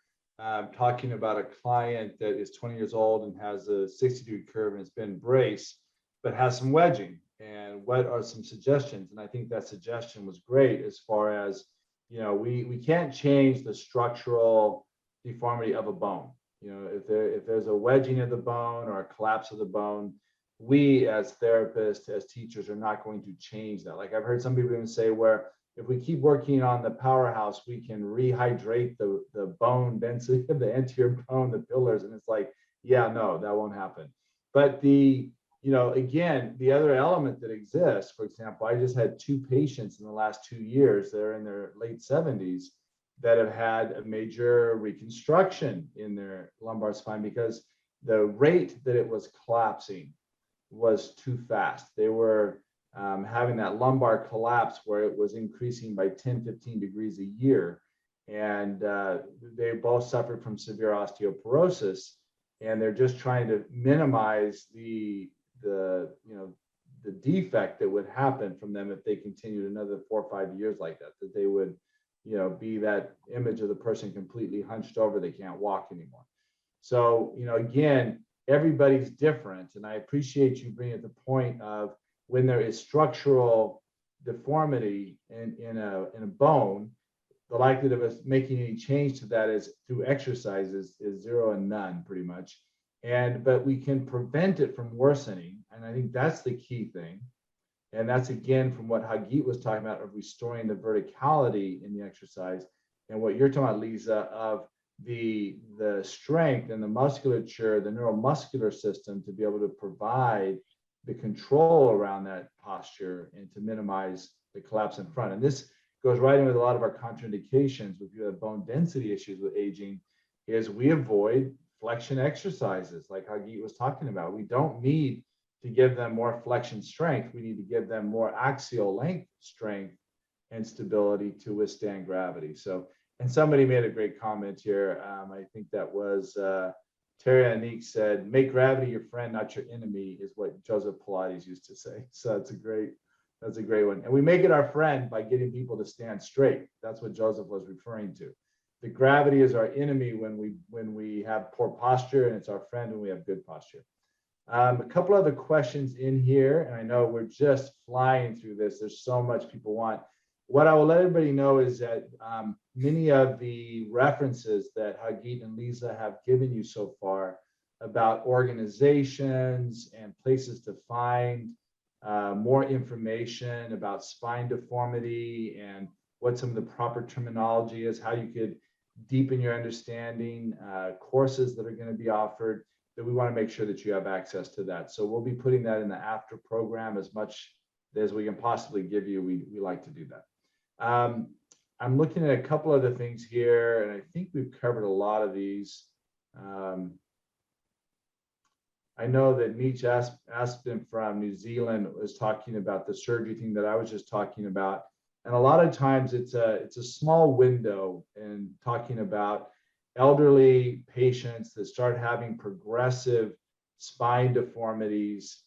S1: talking about a client that is 20 years old and has a 60-degree curve and has been braced, but has some wedging. And what are some suggestions? And I think that suggestion was great as far as, you know, we can't change the structural deformity of a bone. You know, if there's a wedging of the bone or a collapse of the bone, we as therapists, as teachers, are not going to change that. Like I've heard some people even say, where if we keep working on the powerhouse, we can rehydrate the bone density of the anterior bone, the pillars. And it's like, yeah, no, that won't happen. But you know, again, the other element that exists, for example, I just had 2 patients in the last 2 years, they're in their late 70s, that have had a major reconstruction in their lumbar spine because the rate that it was collapsing was too fast. They were having that lumbar collapse where it was increasing by 10, 15 degrees a year. And they both suffered from severe osteoporosis. And they're just trying to minimize the defect that would happen from them if they continued another 4 or 5 years like that, that they would, you know, be that image of the person completely hunched over, they can't walk anymore. So, you know, again, everybody's different. And I appreciate you bringing up the point of when there is structural deformity in a bone, the likelihood of us making any change to that is through exercises is 0 and none pretty much. But we can prevent it from worsening. And I think that's the key thing. And that's again from what Hagit was talking about of restoring the verticality in the exercise. And what you're talking about, Lisa, of the strength and the musculature, the neuromuscular system to be able to provide the control around that posture and to minimize the collapse in front. And this goes right in with a lot of our contraindications if you have bone density issues with aging, is we avoid flexion exercises like Hagit was talking about. We don't need to give them more flexion strength. We need to give them more axial length strength and stability to withstand gravity. So, and somebody made a great comment here. I think that was Terry Anique said, make gravity your friend, not your enemy, is what Joseph Pilates used to say. So that's a great one. And we make it our friend by getting people to stand straight. That's what Joseph was referring to. The gravity is our enemy when we have poor posture, and it's our friend when we have good posture. A couple other questions in here, and I know we're just flying through this. There's so much people want. What I will let everybody know is that many of the references that Hagit and Lisa have given you so far about organizations and places to find more information about spine deformity and what some of the proper terminology is, how you could deepen your understanding, courses that are going to be offered, that we want to make sure that you have access to that. So we'll be putting that in the after program as much as we can possibly give you. We like to do that. I'm looking at a couple other things here, and I think we've covered a lot of these. I know that Nietzsche Aspen from New Zealand was talking about the surgery thing that I was just talking about. And a lot of times it's a small window in talking about elderly patients that start having progressive spine deformities,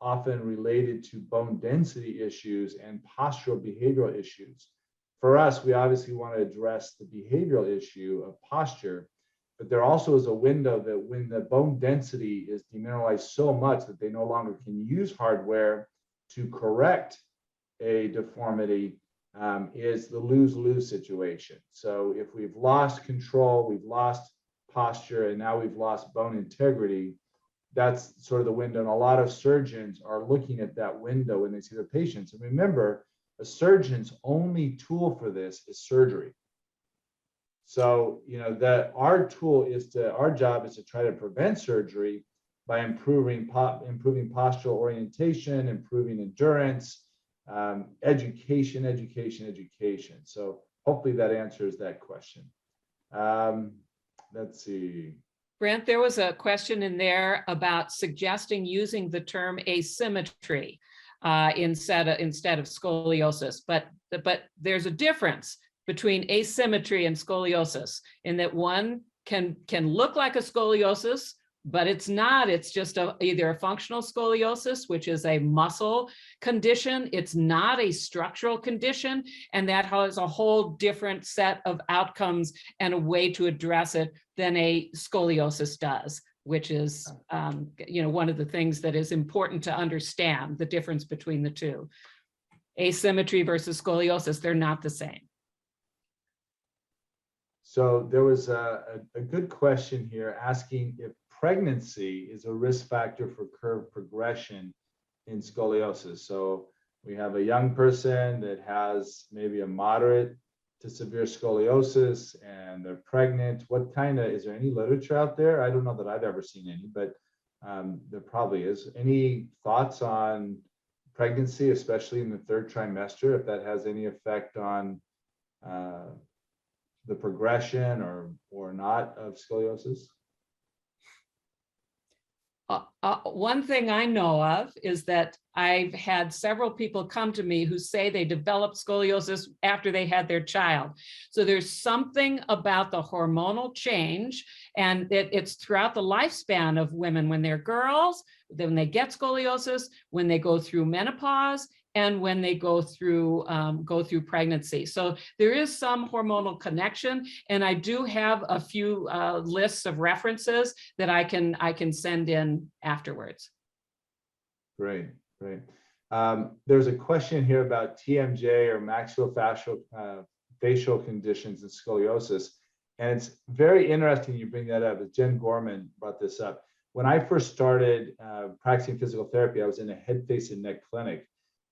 S1: often related to bone density issues and postural behavioral issues. For us, we obviously want to address the behavioral issue of posture, but there also is a window that when the bone density is demineralized so much that they no longer can use hardware to correct a deformity, is the lose-lose situation. So if we've lost control, we've lost posture, and now we've lost bone integrity, that's sort of the window. And a lot of surgeons are looking at that window when they see their patients. And remember, a surgeon's only tool for this is surgery. So, you know, our job is to try to prevent surgery by improving postural orientation, improving endurance, education. So hopefully that answers that question. Let's see.
S2: Brent, there was a question in there about suggesting using the term asymmetry instead of scoliosis, but there's a difference between asymmetry and scoliosis in that one can look like a scoliosis, but it's not. It's just either a functional scoliosis, which is a muscle condition. It's not a structural condition, and that has a whole different set of outcomes and a way to address it than a scoliosis does, which is one of the things that is important to understand, the difference between the two. Asymmetry versus scoliosis, they're not the same.
S1: So there was a good question here asking if pregnancy is a risk factor for curve progression in scoliosis. So we have a young person that has maybe a moderate to severe scoliosis and they're pregnant. What kind of, is there any literature out there? I don't know that I've ever seen any, but there probably is. Any thoughts on pregnancy, especially in the third trimester, if that has any effect on the progression or not of scoliosis?
S2: One thing I know of is that I've had several people come to me who say they developed scoliosis after they had their child. So there's something about the hormonal change, and it's throughout the lifespan of women when they're girls, then they get scoliosis, when they go through menopause, and when they go through pregnancy. So there is some hormonal connection, and I do have a few lists of references that I can send in afterwards.
S1: Great, great. There's a question here about TMJ or maxillofacial facial conditions and scoliosis, and it's very interesting you bring that up. Jen Gorman brought this up. When I first started practicing physical therapy, I was in a head, face, and neck clinic.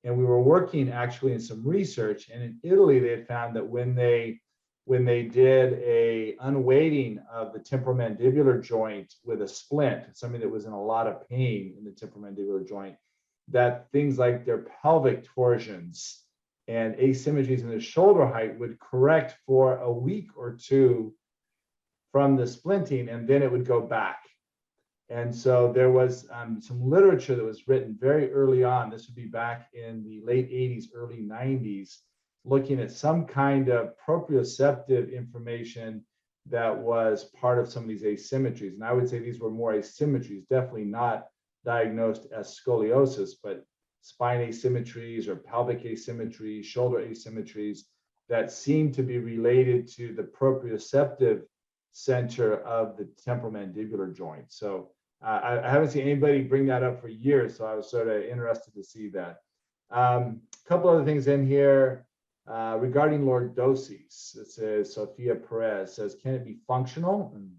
S1: And we were working actually in some research, and in Italy, they had found that when they did a unweighting of the temporomandibular joint with a splint, somebody that was in a lot of pain in the temporomandibular joint, that things like their pelvic torsions and asymmetries in the shoulder height would correct for a week or two from the splinting, and then it would go back. And so there was some literature that was written very early on. This would be back in the late 80s, early 90s, looking at some kind of proprioceptive information that was part of some of these asymmetries. And I would say these were more asymmetries, definitely not diagnosed as scoliosis, but spine asymmetries or pelvic asymmetries, shoulder asymmetries that seem to be related to the proprioceptive center of the temporomandibular joint. So I haven't seen anybody bring that up for years, so I was sort of interested to see that. A couple other things in here regarding lordosis. It says Sophia Perez says, can it be functional? And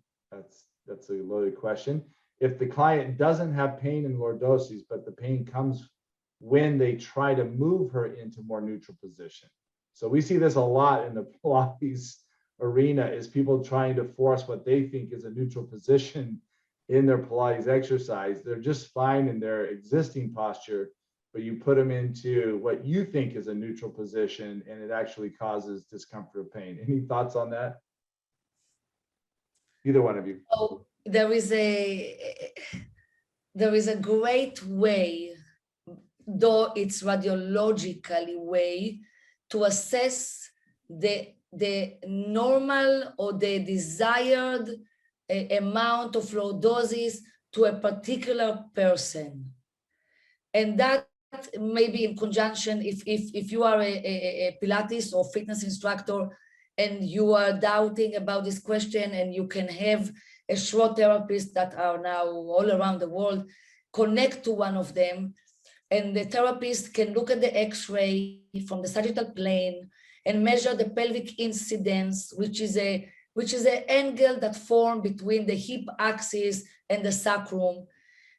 S1: that's a loaded question. If the client doesn't have pain in lordosis, but the pain comes when they try to move her into more neutral position. So we see this a lot in the Pilates arena, is people trying to force what they think is a neutral position in their Pilates exercise. They're just fine in their existing posture, but you put them into what you think is a neutral position and it actually causes discomfort or pain. Any thoughts on that? Either one of you.
S3: Oh, there is a great way, though it's radiologically way, to assess the normal or the desired amount of lordosis to a particular person. And that may be in conjunction, if you are a Pilates or fitness instructor and you are doubting about this question, and you can have a short therapist that are now all around the world, connect to one of them, and the therapist can look at the x-ray from the sagittal plane and measure the pelvic incidence, which is an angle that forms between the hip axis and the sacrum.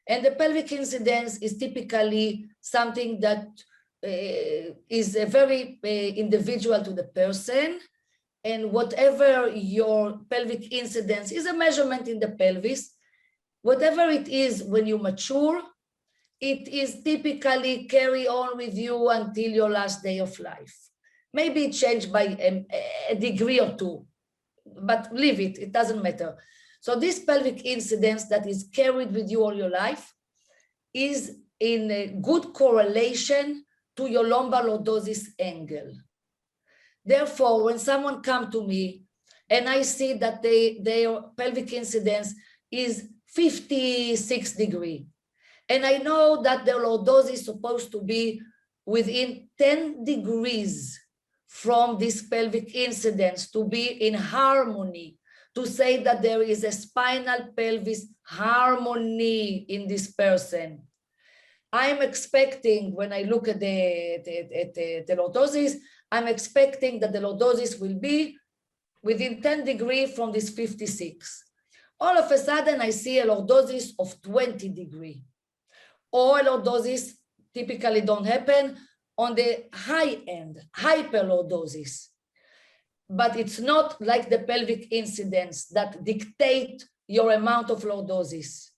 S3: And the pelvic incidence is typically something that is very individual to the person. And whatever your pelvic incidence is, a measurement in the pelvis, whatever it is when you mature, it is typically carry on with you until your last day of life. Maybe it changed by a degree or two, but leave it, it doesn't matter. So this pelvic incidence that is carried with you all your life is in a good correlation to your lumbar lordosis angle. Therefore, when someone comes to me and I see that their pelvic incidence is 56 degrees, and I know that their lordosis is supposed to be within 10 degrees from this pelvic incidence to be in harmony, to say that there is a spinal pelvis harmony in this person. I'm expecting, when I look at the lordosis, I'm expecting that the lordosis will be within 10 degrees from this 56. All of a sudden, I see a lordosis of 20 degrees. Or lordosis typically don't happen on the high end, hyperlordosis. But it's not like the pelvic incidence that dictate your amount of lordosis.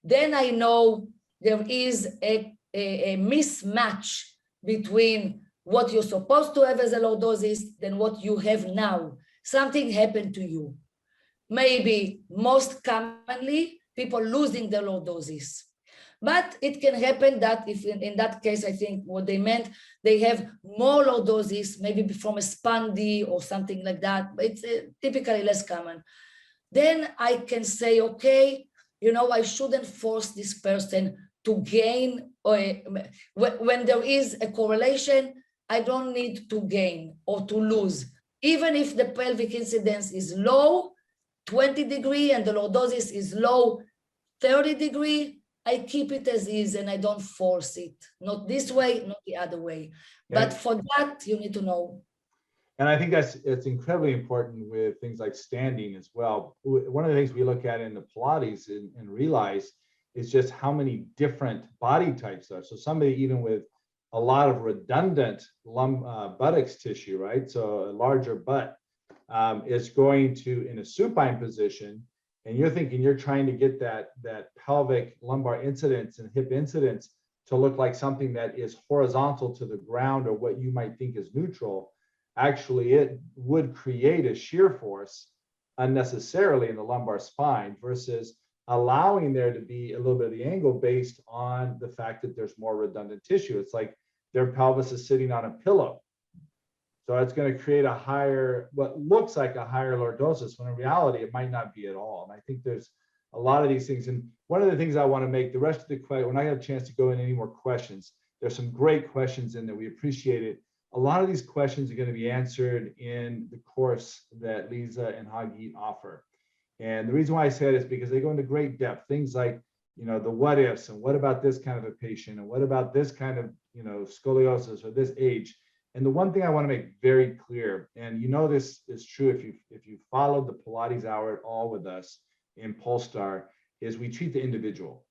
S3: Then I know there is a mismatch between what you're supposed to have as a lordosis than what you have now. Something happened to you. Maybe most commonly, people losing their lordosis. But it can happen that if in that case, I think what they meant, they have more lordosis, maybe from a spondy or something like that, but it's typically less common. Then I can say, okay, you know, I shouldn't force this person to gain, or when there is a correlation, I don't need to gain or to lose. Even if the pelvic incidence is low, 20 degrees, and the lordosis is low, 30 degrees, I keep it as is and I don't force it. Not this way, not the other way. But for that, you need to know.
S1: And I think it's incredibly important with things like standing as well. One of the things we look at in the Pilates and realize is just how many different body types there are. So somebody even with a lot of redundant buttocks tissue, right? So a larger butt is going to, in a supine position, and you're thinking you're trying to get that pelvic lumbar incidence and hip incidence to look like something that is horizontal to the ground or what you might think is neutral. Actually, it would create a shear force unnecessarily in the lumbar spine versus allowing there to be a little bit of the angle based on the fact that there's more redundant tissue. It's like their pelvis is sitting on a pillow. So it's going to create a higher, what looks like a higher lordosis, when in reality, it might not be at all. And I think there's a lot of these things. And one of the things I want to make, the rest of the question, when I have a chance to go in any more questions, there's some great questions in there. We appreciate it. A lot of these questions are going to be answered in the course that Lise and Hagit offer. And the reason why I say it is because they go into great depth. Things like, you know, the what ifs and what about this kind of a patient and what about this kind of, you know, scoliosis or this age. And the one thing I want to make very clear, and you know this is true if you followed the Pilates Hour at all with us in Polestar, is we treat the individual.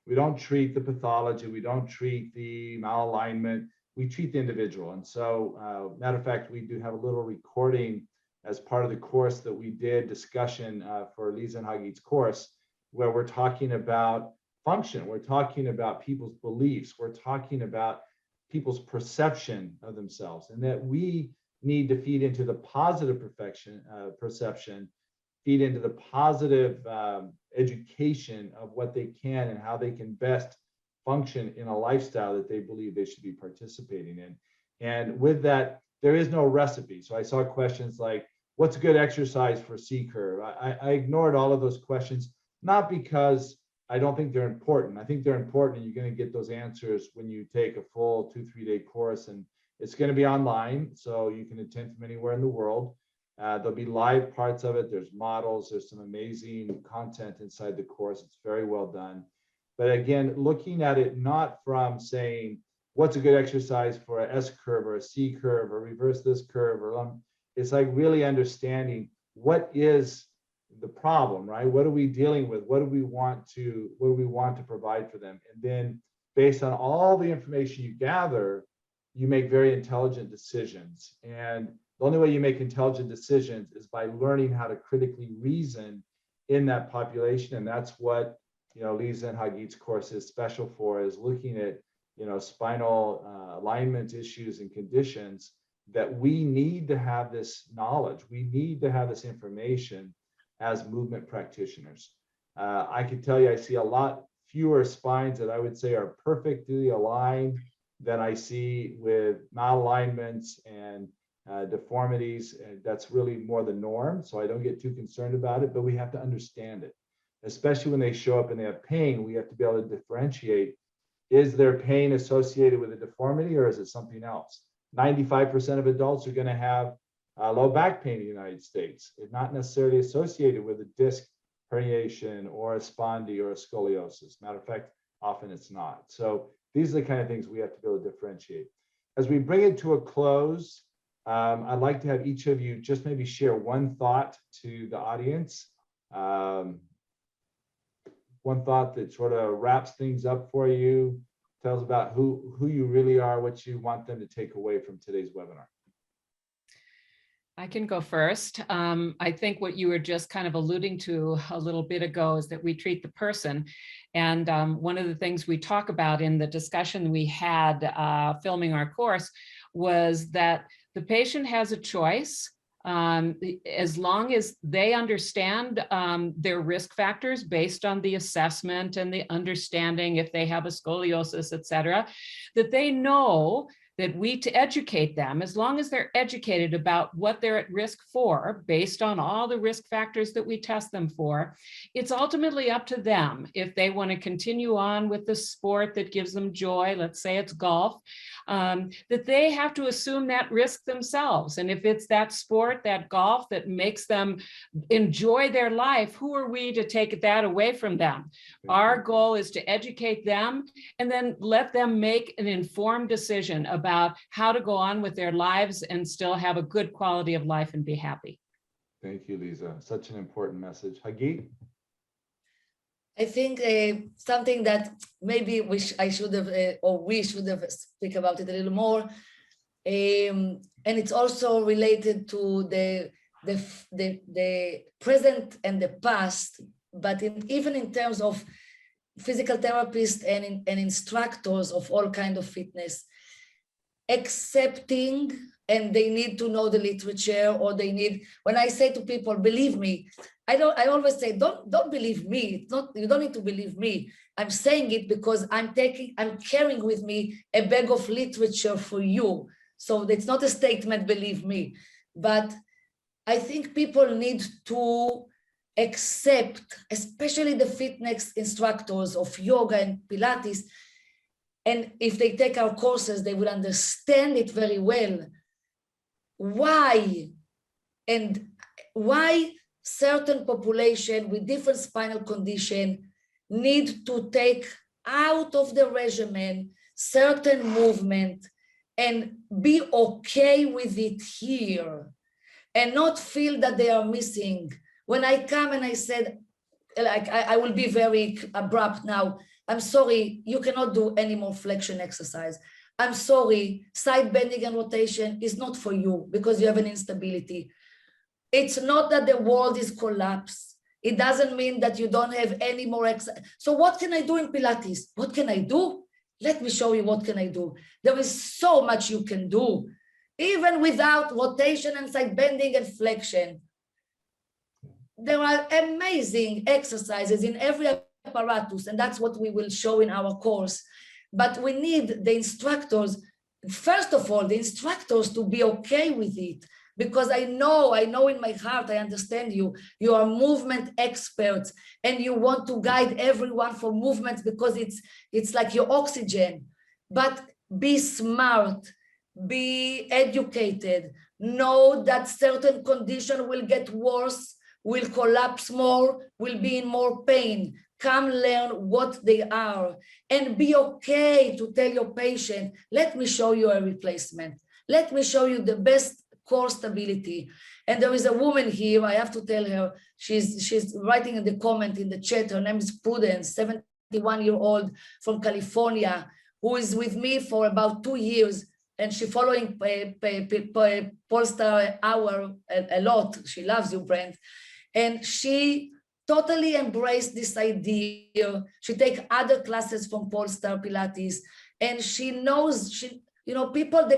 S1: We don't treat the pathology. We don't treat the malalignment. We treat the individual. And so, matter of fact, we do have a little recording as part of the course that we did discussion for Lise and Hagit's course, where we're talking about function. We're talking about people's beliefs. We're talking about people's perception of themselves, and that we need to feed into the positive perception, feed into the positive education of what they can and how they can best function in a lifestyle that they believe they should be participating in. And with that, there is no recipe. So I saw questions like, what's a good exercise for C curve? I ignored all of those questions, not because I don't think they're important. I think they're important, and you're going to get those answers when you take a full 2-3 day course, and it's going to be online, so you can attend from anywhere in the world. There'll be live parts of it. There's models. There's some amazing content inside the course. It's very well done. But again, looking at it not from saying, what's a good exercise for a S curve or a C curve or reverse this curve, or it's like really understanding what is the problem, right? What are we dealing with? What do we want to provide for them? And then based on all the information you gather, you make very intelligent decisions. And the only way you make intelligent decisions is by learning how to critically reason in that population. And that's what, you know, Lise and Hagit's course is special for, is looking at, you know, spinal alignment issues and conditions that we need to have this knowledge. We need to have this information as movement practitioners. I can tell you, I see a lot fewer spines that I would say are perfectly aligned than I see with malalignments and deformities. And that's really more the norm. So I don't get too concerned about it, but we have to understand it, especially when they show up and they have pain. We have to be able to differentiate, is their pain associated with a deformity or is it something else? 95% of adults are going to have low back pain in the United States. It's not necessarily associated with a disc herniation or a spondy or a scoliosis. Matter of fact, often it's not. So these are the kind of things we have to be able to differentiate. As we bring it to a close, I'd like to have each of you just maybe share one thought to the audience. One thought that sort of wraps things up for you, tells about who you really are, what you want them to take away from today's webinar.
S2: I can go first. I think what you were just kind of alluding to a little bit ago is that we treat the person. And one of the things we talk about in the discussion we had filming our course was that the patient has a choice. As long as they understand their risk factors based on the assessment and the understanding if they have a scoliosis, et cetera, that they know that we to educate them, as long as they're educated about what they're at risk for, based on all the risk factors that we test them for, it's ultimately up to them if they want to continue on with the sport that gives them joy, let's say it's golf, that they have to assume that risk themselves. And if it's that sport, that golf that makes them enjoy their life, who are we to take that away from them? Our goal is to educate them and then let them make an informed decision about how to go on with their lives and still have a good quality of life and be happy.
S1: Thank you, Lise. Such an important message. Hagit?
S3: I think something that maybe I should have, or we should have speak about it a little more. And it's also related to the present and the past, but even in terms of physical therapists and instructors of all kinds of fitness, accepting, and they need to know the literature, or they need, when I say to people, believe me, I always say, don't believe me. It's not, you don't need to believe me. I'm saying it because I'm carrying with me a bag of literature for you. So it's not a statement, believe me. But I think people need to accept, especially the fitness instructors of yoga and Pilates, and if they take our courses, they will understand it very well. Why certain population with different spinal condition need to take out of the regimen certain movement and be okay with it here and not feel that they are missing. When I come and I said, like, I will be very abrupt now, I'm sorry, you cannot do any more flexion exercise. I'm sorry, side bending and rotation is not for you because you have an instability. It's not that the world is collapsed. It doesn't mean that you don't have any more exercise. So what can I do in Pilates? What can I do? Let me show you what can I do. There is so much you can do, even without rotation and side bending and flexion. There are amazing exercises in every apparatus, and that's what we will show in our course. But we need the instructors, first of all, the instructors to be okay with it, because I know in my heart, I understand you. You are movement experts, and you want to guide everyone for movements because it's like your oxygen. But be smart, be educated, know that certain condition will get worse, will collapse more, will be in more pain. Come learn what they are and be okay to tell your patient, let me show you a replacement. Let me show you the best core stability. And there is a woman here, I have to tell her, she's writing in the comment in the chat, her name is Prudence, 71-year-old from California, who is with me for about 2 years. And she's following Polestar Hour a lot. She loves you, Brent. And she totally embraced this idea. She takes other classes from Polestar Pilates, and she knows, people, they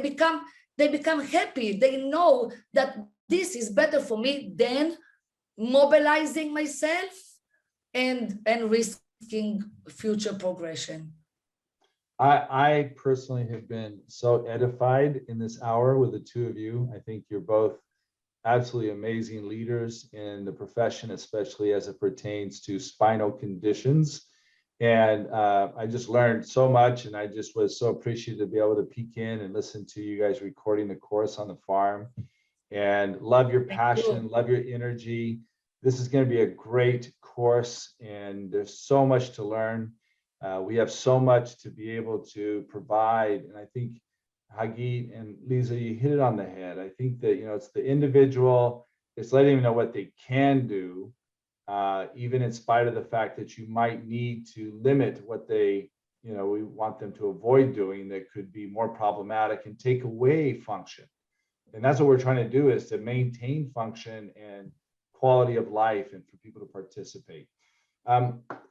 S3: become happy. They know that this is better for me than mobilizing myself and risking future progression.
S1: I personally have been so edified in this hour with the two of you. I think you're both absolutely amazing leaders in the profession, especially as it pertains to spinal conditions. And I just learned so much, and I just was so appreciative to be able to peek in and listen to you guys recording the course on the farm. And love your passion, love your energy. This is going to be a great course, and there's so much to learn. We have so much to be able to provide, and I think Hagit and Lise, you hit it on the head. I think that, it's the individual, it's letting them know what they can do, even in spite of the fact that you might need to limit what they, we want them to avoid doing that could be more problematic and take away function. And that's what we're trying to do, is to maintain function and quality of life and for people to participate.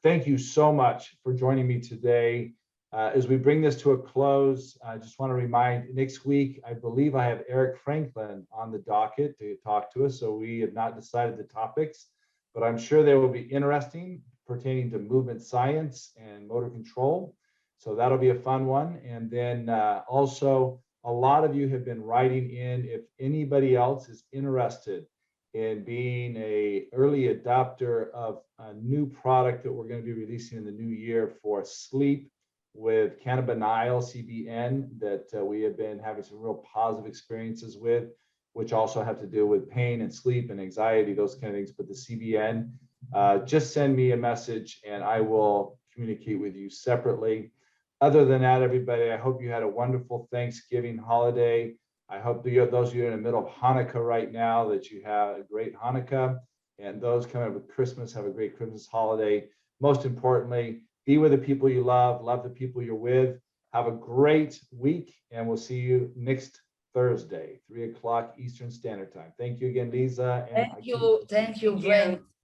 S1: Thank you so much for joining me today. As we bring this to a close, I just want to remind, next week, I believe I have Eric Franklin on the docket to talk to us. So we have not decided the topics, but I'm sure they will be interesting, pertaining to movement science and motor control. So that'll be a fun one. And then also, a lot of you have been writing in. If anybody else is interested in being an early adopter of a new product that we're going to be releasing in the new year for sleep with cannabidiol, CBN, that we have been having some real positive experiences with, which also have to do with pain and sleep and anxiety, those kind of things. But the CBN, just send me a message and I will communicate with you separately. Other than that, everybody, I hope you had a wonderful Thanksgiving holiday. I hope those of you in the middle of Hanukkah right now, that you have a great Hanukkah, and those coming up with Christmas, have a great Christmas holiday. Most importantly, be with the people you love the people you're with. Have a great week, and we'll see you next Thursday, 3 o'clock Eastern Standard Time. Thank you again, Lisa. And
S3: Thank you, Brent.